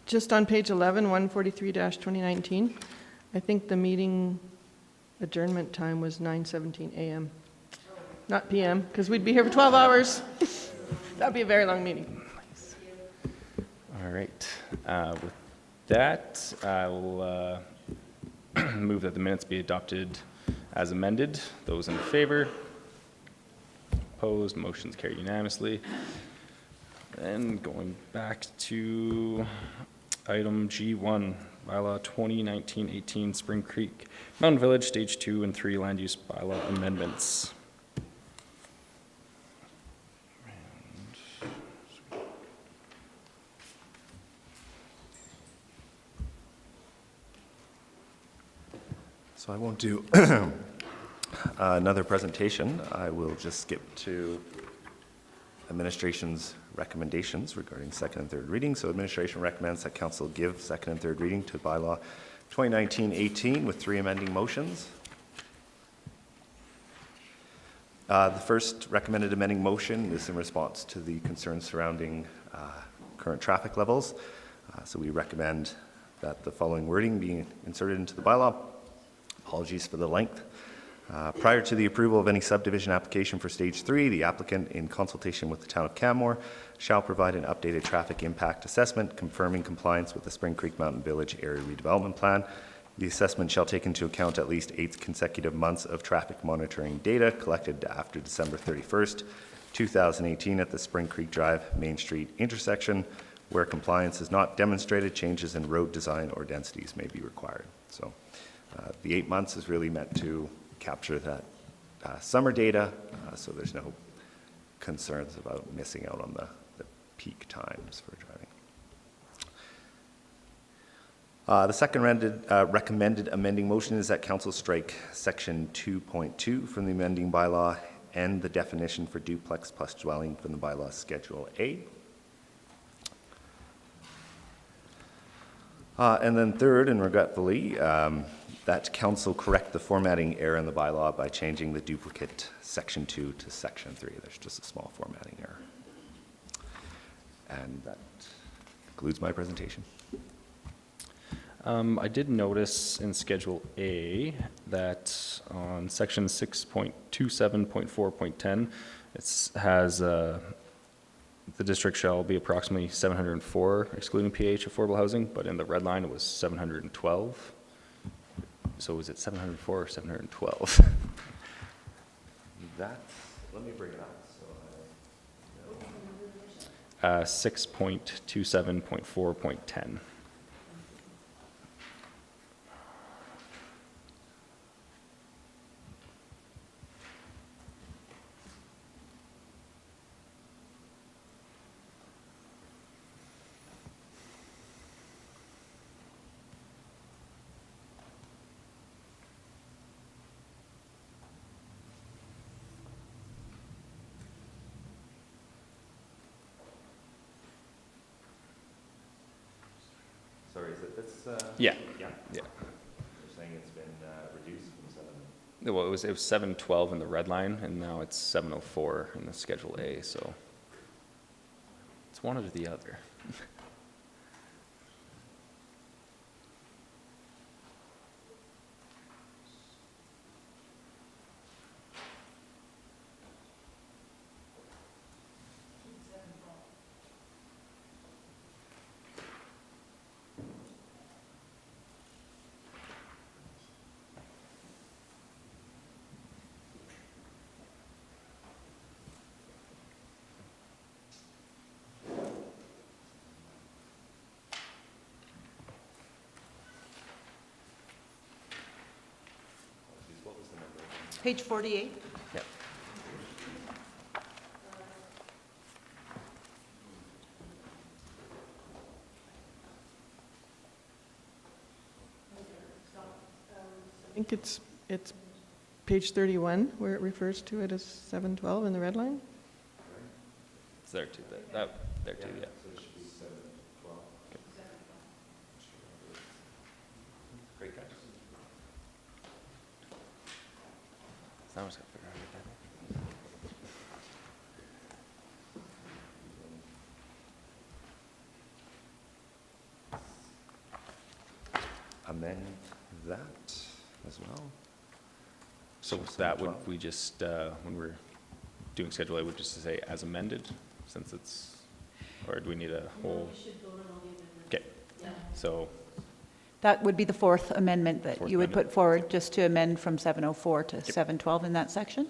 Speaker 5: Just on page 11, 143-2019, I think the meeting adjournment time was 9:17 a.m. Not p.m., because we'd be here for 12 hours. That'd be a very long meeting.
Speaker 1: All right. With that, I will move that the minutes be adopted as amended. Those in favor? Opposed? Motion's carried unanimously. And going back to item G1, Bylaw 2019-18 Spring Creek Mountain Village Stage 2 and 3 Land Use Bylaw Amendments.
Speaker 4: So I won't do another presentation. I will just skip to administration's recommendations regarding second and third reading. So administration recommends that council give second and third reading to bylaw 2019-18 with 3 amending motions. The first recommended amending motion is in response to the concerns surrounding current traffic levels. So we recommend that the following wording be inserted into the bylaw. Apologies for the length. Prior to the approval of any subdivision application for Stage 3, the applicant, in consultation with the Town of Canmore, shall provide an updated traffic impact assessment confirming compliance with the Spring Creek Mountain Village Area Redevelopment Plan. The assessment shall take into account at least 8 consecutive months of traffic monitoring data collected after December 31st, 2018 at the Spring Creek Drive Main Street intersection. Where compliance is not demonstrated, changes in road design or densities may be required. So the 8 months is really meant to capture that summer data, so there's no concerns about missing out on the peak times for driving. The second recommended amending motion is that council strike section 2.2 from the amending bylaw and the definition for duplex plus dwelling from the bylaw Schedule A. And then third, and regretfully, that council correct the formatting error in the bylaw by changing the duplicate section 2 to section 3. There's just a small formatting error. And that concludes my presentation.
Speaker 1: I did notice in Schedule A that on section 6.27.4.10, it has the district shall be approximately 704, excluding PH affordable housing, but in the red line it was 712. So was it 704 or 712?
Speaker 4: Let me bring it up.
Speaker 1: 6.27.4.10.
Speaker 4: Sorry, is it this?
Speaker 1: Yeah.
Speaker 4: Yeah.
Speaker 1: Yeah.
Speaker 4: You're saying it's been reduced from 7?
Speaker 1: Well, it was 712 in the red line, and now it's 704 in the Schedule A, so it's one or the other.
Speaker 3: Page 48.
Speaker 1: Yeah.
Speaker 5: think it's page 31, where it refers to it as 712 in the red line.
Speaker 1: It's there too, there too, yeah.
Speaker 4: Great catch.
Speaker 1: Someone's got to figure out what
Speaker 4: Amend that as well.
Speaker 1: So that would, we just, when we're doing Schedule A, would just say as amended, since it's, or do we need a whole? Okay, so,
Speaker 10: That would be the fourth amendment that
Speaker 1: Fourth
Speaker 10: you would
Speaker 1: amendment.
Speaker 10: put forward, just to amend from 704 to 712 in that section?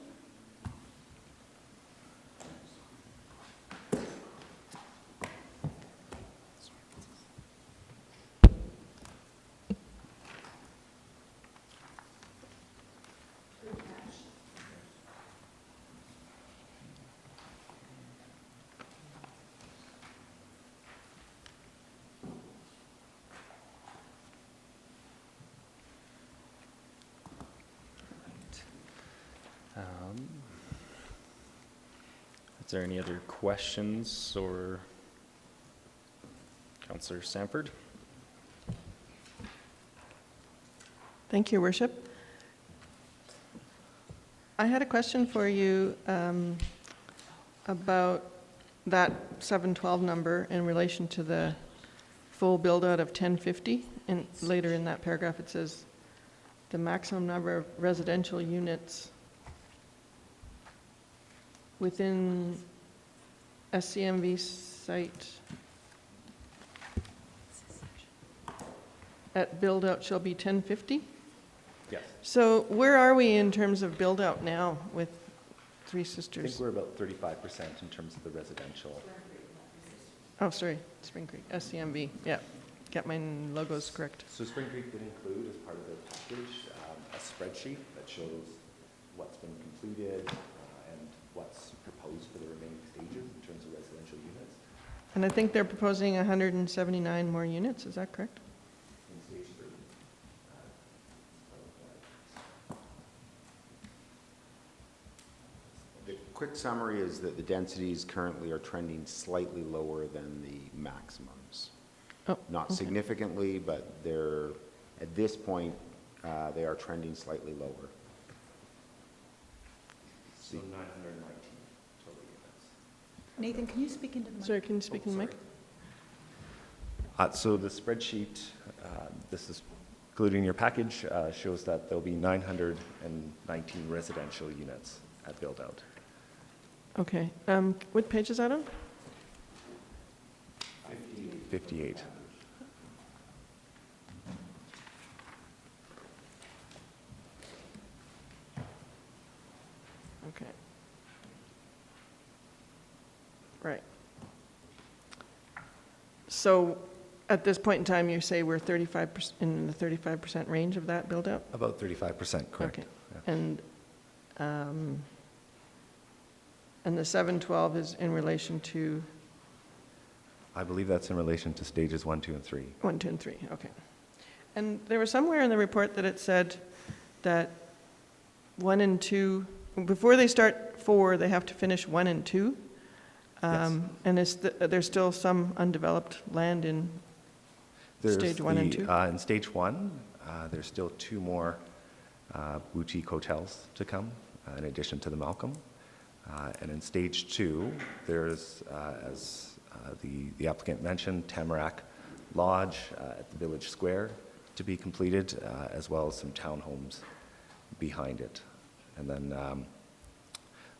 Speaker 1: is there any other questions or Councillor Sanford?
Speaker 5: Thank you, Worship. I had a question for you about that 712 number in relation to the full build-out of 1050. And later in that paragraph, it says the maximum number of residential units within a CMV site at build-out shall be 1050?
Speaker 4: Yes.
Speaker 5: So where are we in terms of build-out now with Three
Speaker 4: I think
Speaker 5: Sisters?
Speaker 4: we're about 35% in terms of the residential.
Speaker 5: Oh, sorry, Spring Creek, SCMV, yeah. Get my logos correct.
Speaker 4: So Spring Creek did include, as part of their package, a spreadsheet that shows what's been completed and what's proposed for the remaining stages in terms of residential units.
Speaker 5: And I think they're proposing 179 more units, is that correct?
Speaker 4: In stage 3.
Speaker 11: The quick summary is that the densities currently are trending slightly lower than the maximums.
Speaker 5: Oh,
Speaker 11: Not
Speaker 5: okay.
Speaker 11: significantly, but they're, at this point, they are trending slightly lower.
Speaker 4: So 919 total units.
Speaker 10: Nathan, can you speak into the mic?
Speaker 5: Sorry, can you speak in the mic?
Speaker 4: So the spreadsheet, this is including your package, shows that there'll be 919 residential units at build-out.
Speaker 5: Okay, what page is that on?
Speaker 4: 58.
Speaker 5: Okay. Right. So at this point in time, you say we're 35%, in the 35% range of that build-out?
Speaker 4: About 35%, correct.
Speaker 5: Okay.
Speaker 4: Yeah.
Speaker 5: And the 712 is in relation to
Speaker 4: I believe that's in relation to stages 1, 2, and 3.
Speaker 5: 1, 2, and 3, okay. And there was somewhere in the report that it said that 1 and 2, before they start 4, they have to finish 1 and 2.
Speaker 4: Yes.
Speaker 5: And there's still some undeveloped land in stage 1 and 2?
Speaker 4: In stage 1, there's still 2 more boutique hotels to come, in addition to the Malcolm. And in stage 2, there's, as the applicant mentioned, Tamarack Lodge at the Village Square to be completed, as well as some townhomes behind it. And then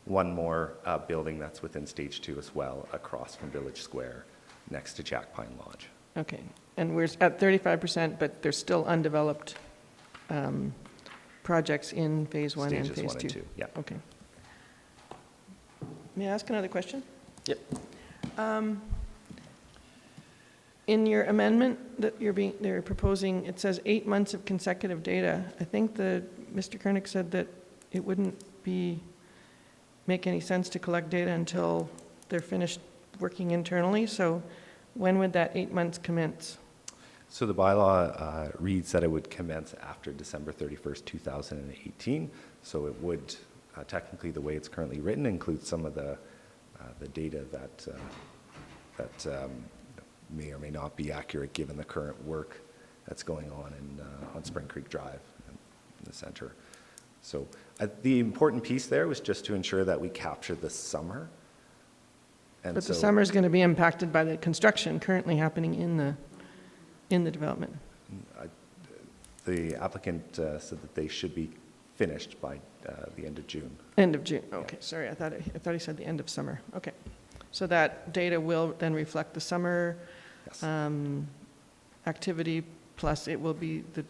Speaker 4: one more building that's within stage 2 as well, across from Village Square, next to Jack Pine Lodge.
Speaker 5: Okay, and we're at 35%, but there's still undeveloped projects in phase 1 and
Speaker 4: Stages
Speaker 5: phase
Speaker 4: 1
Speaker 5: 2?
Speaker 4: and 2, yeah.
Speaker 5: Okay. May I ask another question?
Speaker 1: Yep.
Speaker 5: In your amendment that they're proposing, it says 8 months of consecutive data. I think Mr. Kernick said that it wouldn't make any sense to collect data until they're finished working internally. So when would that 8 months commence?
Speaker 4: So the bylaw reads that it would commence after December 31st, 2018. So it would, technically, the way it's currently written, include some of the data that may or may not be accurate given the current work that's going on Spring Creek Drive in the center. So the important piece there was just to ensure that we capture the summer. And
Speaker 5: But the
Speaker 4: so-
Speaker 5: summer is going to be impacted by the construction currently happening in the development.
Speaker 4: The applicant said that they should be finished by the end of June.
Speaker 5: End of June, okay, sorry, I thought he said the end of summer, okay. So that data will then reflect the summer
Speaker 4: Yes.
Speaker 5: activity, plus it will be, the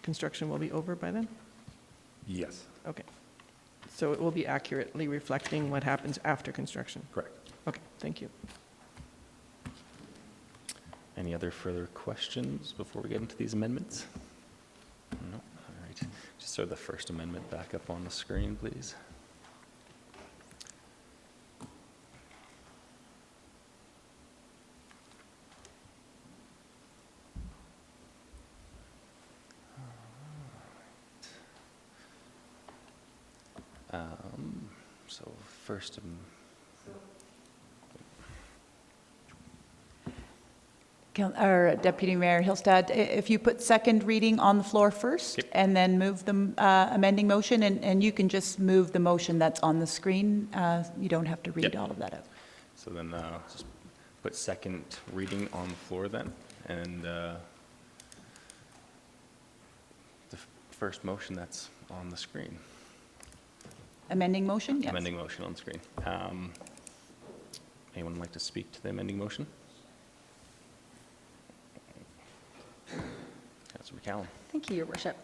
Speaker 5: construction will be over by then?
Speaker 4: Yes,
Speaker 5: Okay. So it will be accurately reflecting what happens after construction?
Speaker 4: correct.
Speaker 5: Okay, thank you.
Speaker 1: Any other further questions before we get into these amendments? No? All right. Just throw the first amendment back up on the screen, please. So first,
Speaker 10: Our Deputy Mayor Hillstead, if you put second reading on the floor first,
Speaker 1: Yep.
Speaker 10: and then move the amending motion, and you can just move the motion that's on the screen. You don't have to read
Speaker 1: Yep.
Speaker 10: all of that out.
Speaker 1: so then just put second reading on the floor then, and the first motion that's on the screen.
Speaker 10: Amending motion, yes.
Speaker 1: Amending motion on screen. Anyone like to speak to the amending motion? Councilor McCallum.
Speaker 6: Thank you, Your Worship.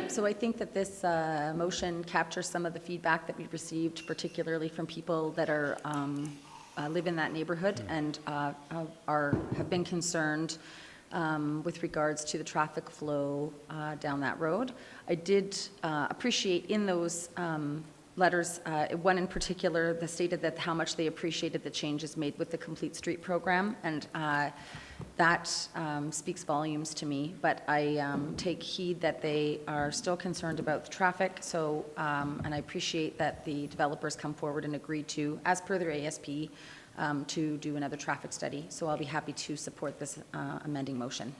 Speaker 6: So I think that this motion captures some of the feedback that we received, particularly from people that are live in that neighborhood and have been concerned with regards to the traffic flow down that road. I did appreciate in those letters, one in particular, that stated that how much they appreciated the changes made with the Complete Street program, and that speaks volumes to me. But I take heed that they are still concerned about the traffic, so, and I appreciate that the developers come forward and agree to, as per their ASP, to do another traffic study. So I'll be happy to support this amending motion.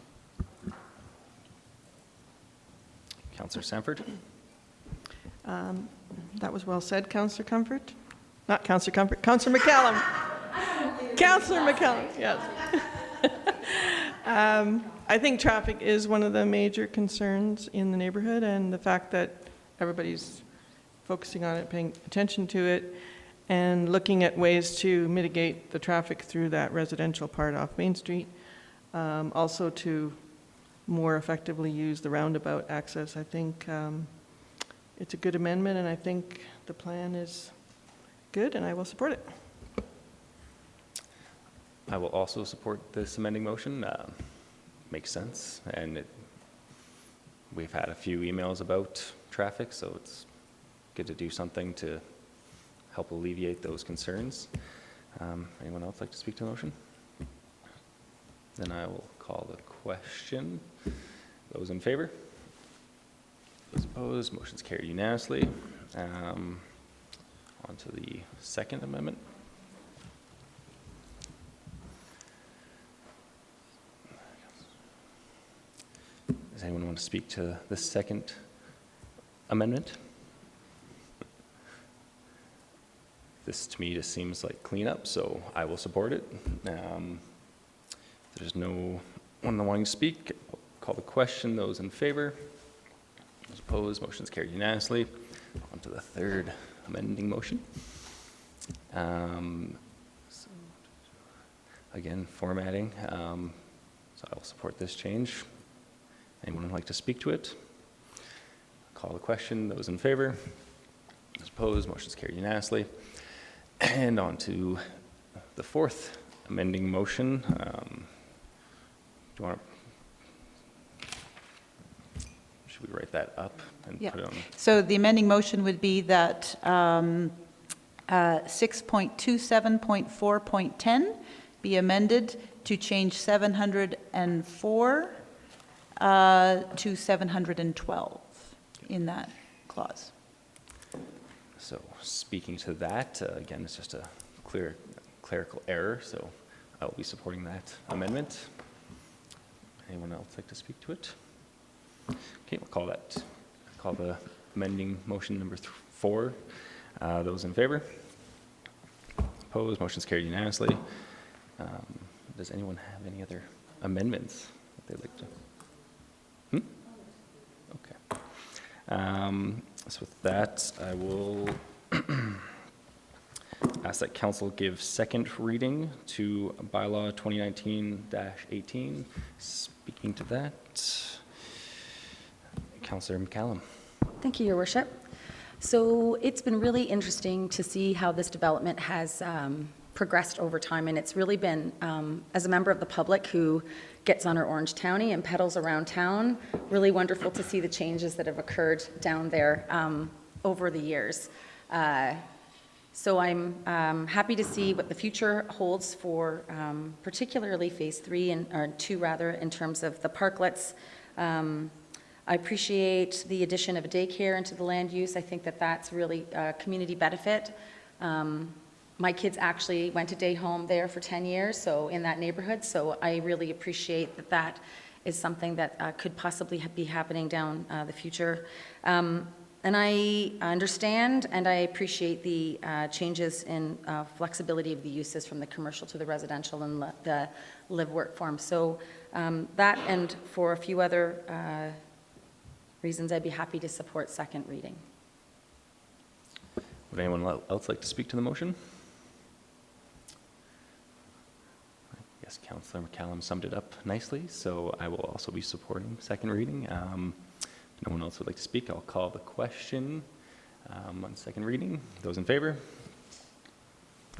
Speaker 1: Councilor Sanford.
Speaker 5: That was well said, Councillor Comfort. Not Councillor Comfort, Councillor McCallum. Councillor McCallum, yes. I think traffic is one of the major concerns in the neighborhood, and the fact that everybody's focusing on it, paying attention to it, and looking at ways to mitigate the traffic through that residential part off Main Street. Also to more effectively use the roundabout access. I think it's a good amendment, and I think the plan is good, and I will support it.
Speaker 1: I will also support this amending motion. Makes sense, and we've had a few emails about traffic, so it's good to do something to help alleviate those concerns. Anyone else like to speak to the motion? Then I will call the question. Those in favor? Those opposed? Motion's carried unanimously. On to the second amendment. Does anyone want to speak to the second amendment? This, to me, just seems like cleanup, so I will support it. If there's no one wanting to speak, I'll call the question. Those in favor? Those opposed? Motion's carried unanimously. On to the third amending motion. So, again, formatting. So I will support this change. Anyone would like to speak to it? Call the question. Those in favor? Those opposed? Motion's carried unanimously. And on to the fourth amending motion. Do you want to, should we write that up and
Speaker 10: Yeah.
Speaker 1: put it on?
Speaker 10: So the amending motion would be that 6.27.4.10 be amended to change 704 to 712 in that clause.
Speaker 1: So speaking to that, again, it's just a clerical error, so I will be supporting that amendment. Anyone else like to speak to it? Okay, we'll call the amending motion number 4. Those in favor? Opposed? Motion's carried unanimously. Does anyone have any other amendments that they'd like to? Okay. So with that, I will ask that council give second reading to bylaw 2019-18. Speaking to that, Councillor McCallum.
Speaker 6: Thank you, Your Worship. So it's been really interesting to see how this development has progressed over time, and it's really been, as a member of the public who gets on our Orange Townie and pedals around town, really wonderful to see the changes that have occurred down there over the years. So I'm happy to see what the future holds for particularly Phase 3, or 2 rather, in terms of the parklets. I appreciate the addition of a daycare into the land use. I think that that's really a community benefit. My kids actually went to day home there for 10 years, so in that neighborhood, so I really appreciate that that is something that could possibly be happening down the future. And I understand and I appreciate the changes in flexibility of the uses from the commercial to the residential and the live-work form. So that, and for a few other reasons, I'd be happy to support second reading.
Speaker 1: Would anyone else like to speak to the motion? Yes, Councillor McCallum summed it up nicely, so I will also be supporting second reading. If no one else would like to speak, I'll call the question on second reading. Those in favor?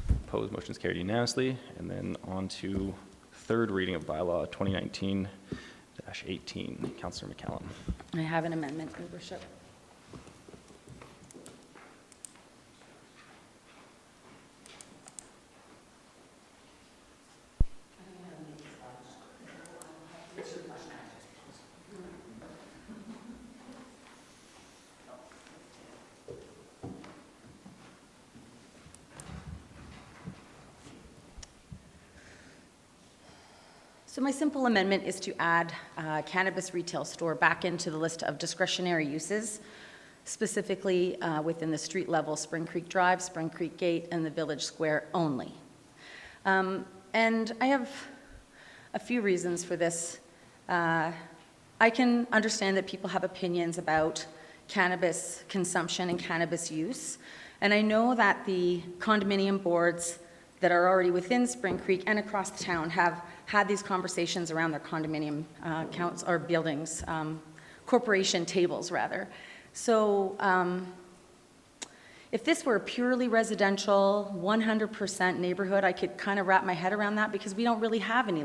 Speaker 1: Opposed? Motion is carried unanimously. And then on to third reading of bylaw 2019-18. Councillor McCallum.
Speaker 6: I have an amendment, Your Worship. So my simple amendment is to add cannabis retail store back into the list of discretionary uses, specifically within the street level Spring Creek Drive, Spring Creek Gate, and the Village Square only. And I have a few reasons for this. I can understand that people have opinions about cannabis consumption and cannabis use, and I know that the condominium boards that are already within Spring Creek and across the town have had these conversations around their condominium counts or buildings, corporation tables rather. So if this were a purely residential, 100% neighborhood, I could kind of wrap my head around that because we don't really have any